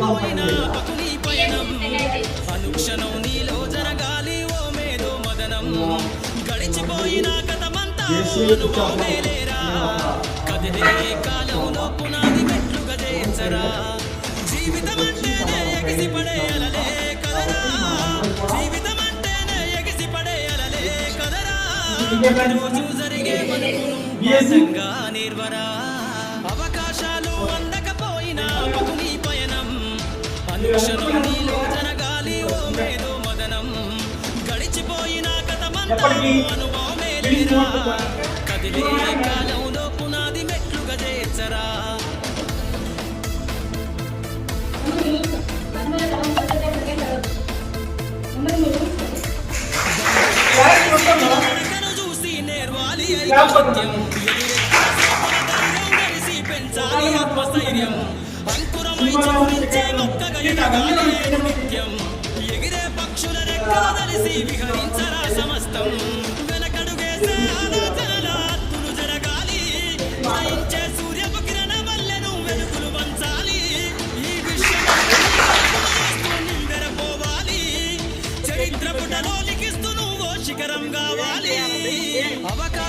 గడిచిపోయిన పకుని పయనం అనుక్షణం నీలో జరగాలి ఓ మేధో మదనం గడిచిపోయిన గతమంతా అనుభవమేలేరా కదిలే కాలంలో పునాది మెట్లుగా చేర్చరా జీవితం అంటేనే ఎగిసి పడే అలలే కదరా జీవితం అంటేనే ఎగిసి పడే అలలే కదరా రోజు జరిగే మనుకును మోసంగా నిర్వరా అవకాశాలు అందకపోయినా పకుని పయనం అనుక్షణం నీలో జరగాలి ఓ మేధో మదనం గడిచిపోయిన గతమంతా అనుభవమేలేరా కదిలే కాలంలో పునాది మెట్లుగా చేర్చరా చూసి నేర్వాలి ఐకమత్యం కలిసి పెంచాలి ఆత్మస్థైర్యం అంకురమై చూపించే మొక్కగా ఎదగాలి నిత్యం ఎగిరే పక్షుల రెక్కలు కలిసి విహరించరా సమస్తం వెనకడుగేసే ఆలోచనల హద్దులు జరగాలి ఉదయించే సూర్యపు కిరణ వల్లెను వెలుగులు వంచాలి ఈ విశ్వం నిందెరపోవాలి చరిత్ర పుటలో లిఖిస్తూ నువ్వు శిఖరం కావాలి అవకాశం